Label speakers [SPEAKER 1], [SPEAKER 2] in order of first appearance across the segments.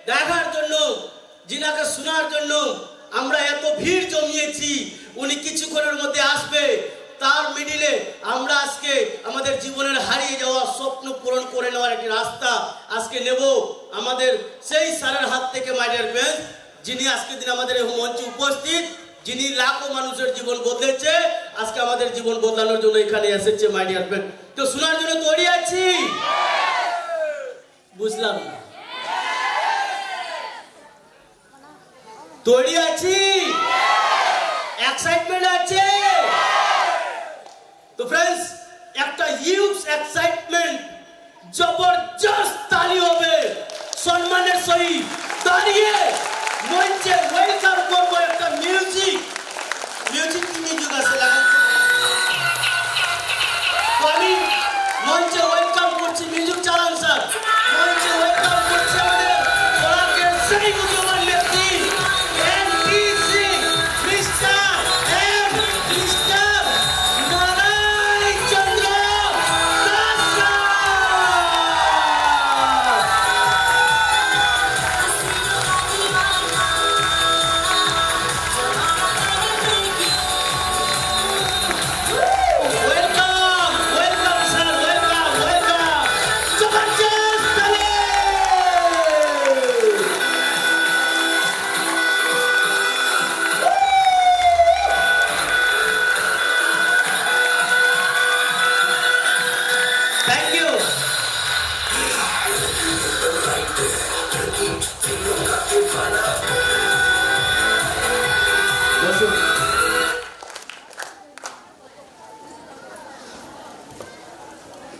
[SPEAKER 1] দেখার জন্য, জিনাকে শোনার জন্য আমরা এত ভিড় জমিয়েছি। উনি কিছুক্ষণের মধ্যে আসবে, তার মিডিলে আমরা আজকে আমাদের জীবনের হারিয়ে যাওয়া স্বপ্ন পূরণ করে নেওয়ার একটি রাস্তা আজকে নেব আমাদের সেই স্যারের হাত থেকে। মাই ডিয়ার ফ্রেন্ডস, যিনি আজকে দিন আমাদের এই মঞ্চে উপস্থিত, যিনি লাখো মানুষের জীবন বদলেছে, আজকে আমাদের জীবন বদলানোর জন্য এখানে এসেছে। মাই ডিয়ার ফ্রেন্ড, তো শোনার জন্য তৈরি আছি? বুঝলাম না, তৈরি আছি? এক্সাইটমেন্ট আছে? তো ফ্রেন্ডস, একটা হিউজ এক্সাইটমেন্ট, জবরদস্ত তালি হবে সম্মানের সহিত দাঁড়িয়ে মঞ্চে ওয়েলকাম করবো একটা মিউজিক। কি মিউজিক আছে লাগান? তো আমি মঞ্চে ওয়েলকাম করছি, মিউজিক চালান স্যার। মঞ্চে ওয়েলকাম করছি আমাদের বরাকের সেই বুদ্ধিমান ব্যক্তি MPC mister Narayan Chandra Das sir.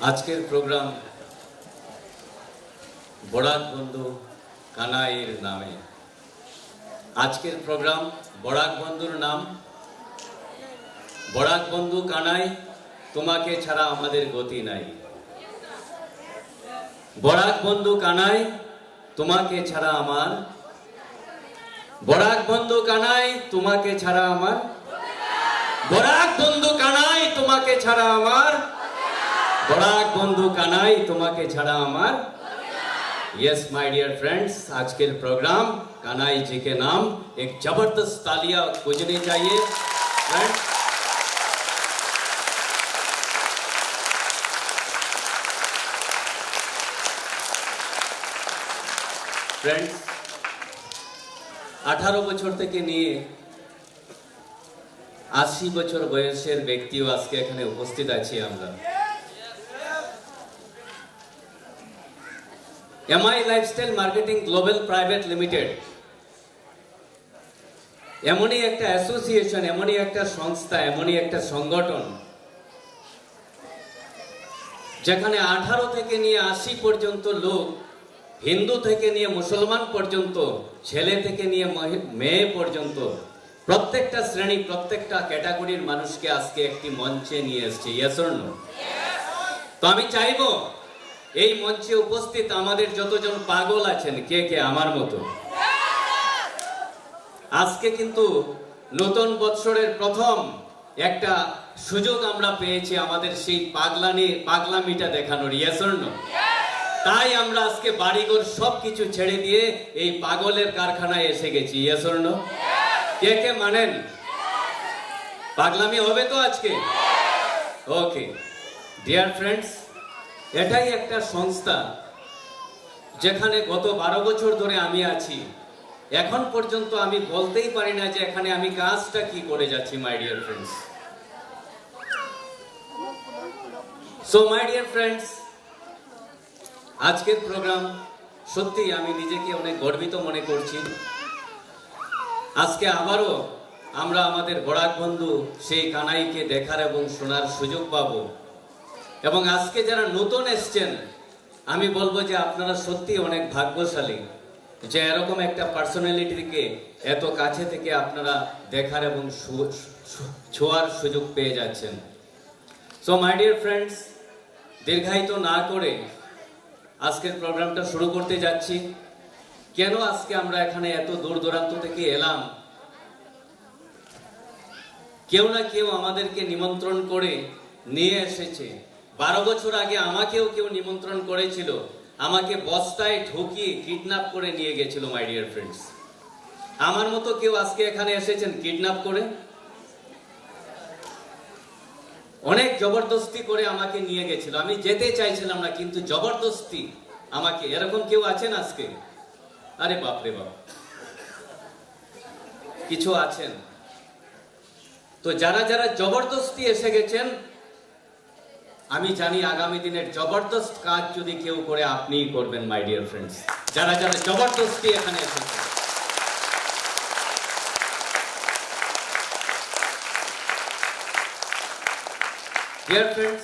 [SPEAKER 2] আজকের প্রোগ্রাম বরাক বন্ধু কানাইয়ের নামে। আজকের প্রোগ্রাম বরাক বন্ধুর নাম, বরাক বন্ধু কানাই, তোমাকে ছাড়া আমাদের গতি নাই। বরাক বন্ধু কানাই, তোমাকে ছাড়া আমার, বরাক বন্ধু কানাই, তোমাকে ছাড়া আমার, বরাক বন্ধু কানাই, তোমাকে ছাড়া আমার, বরাক বন্ধু কানাই, তোমাকে ছাড়া আমার। यस माय डियर फ्रेंड्स, आज के प्रोग्राम कानाई जी के नाम एक जबरदस्त तालियां बजनी चाहिए फ्रेंड्स। फ्रेंड्स, 18 বছর থেকে নিয়ে 80 বছর বয়সের ব্যক্তিও আজকে এখানে উপস্থিত আছি আমরা। MI lifestyle marketing global private limited এমনই একটা অ্যাসোসিয়েশন, এমনই একটা সংস্থা, এমনই একটা সংগঠন যেখানে 18 থেকে নিয়ে 80 পর্যন্ত লোক, হিন্দু থেকে নিয়ে মুসলমান পর্যন্ত, ছেলে থেকে নিয়ে মেয়ে পর্যন্ত প্রত্যেকটা শ্রেণী, প্রত্যেকটা ক্যাটাগরির মানুষকে আজকে একটি মঞ্চে নিয়ে এসেছে। Yes or no? তো আমি চাইবো এই মঞ্চে উপস্থিত আমাদের যতজন পাগল আছেন, কে কে আমার মতো, আজকে কিন্তু নতুন বৎসরের প্রথম একটা সুযোগ আমরা পেয়েছি আমাদের সেই পাগলামিটা দেখানোর। Yes or no? তাই আমরা আজকে বাড়িঘর সবকিছু ছেড়ে দিয়ে এই পাগলের কারখানায় এসে গেছি। Yes or no? কে কে মানেন? পাগলামি হবে তো আজকে? ওকে ডিয়ার ফ্রেন্ডস, এটাই একটা সংস্থা যেখানে গত 12 বছর ধরে আমি আছি। এখন পর্যন্ত আমি বলতেই পারি না যে এখানে আমি কাজটা কি করে যাচ্ছি। My dear friends, so my dear friends, আজকের প্রোগ্রাম সত্যি আমি নিজেকে অনেক গর্বিত মনে করছি। আজকে আবারও আমরা আমাদের বরাক বন্ধু সেই কানাইকে দেখার এবং শোনার সুযোগ পাবো। এবং আজকে যারা নতুন এসছেন, আমি বলবো যে আপনারা সত্যি অনেক ভাগ্যশালী যে এরকম একটা পার্সোনালিটিকে এত কাছে থেকে আপনারা দেখার এবং ছোঁয়ার সুযোগ পেয়ে যাচ্ছেন। সো মাই ডিয়ার ফ্রেন্ডস, দীর্ঘায়িত না করে আজকের প্রোগ্রামটা শুরু করতে যাচ্ছি। কেন আজকে আমরা এখানে এত দূর দূরান্ত থেকে এলাম? কেউ না কেউ আমাদেরকে নিমন্ত্রণ করে নিয়ে এসেছে। 12 বছর আগে আমাকেও কেউ নিমন্ত্রণ করেছিল আমাকে বস্তায় ঢুকিয়ে কিডন্যাপ করে নিয়ে গেছিল মাই ডিয়ার ফ্রেন্ডস। আমার মতো কেউ আজকে এখানে এসেছেন কিডন্যাপ করে? অনেক জবরদস্তি করে আমাকে নিয়ে গেছিল, আমি যেতে চাইছিলাম না, কিন্তু জবরদস্তি আমাকে। এরকম কেউ আছেন আজকে? আরে বাপরে বাপ, কিছু আছেন। তো যারা যারা জবরদস্তি এসে গেছেন, আমি জানি আগামী দিনের জবরদস্ত কাজ যদি কেউ করে, আপনিই করবেন মাই ডিয়ার ফ্রেন্ডস, যারা যারা জবরদস্তি এখানে এসেছেন। Dear friends,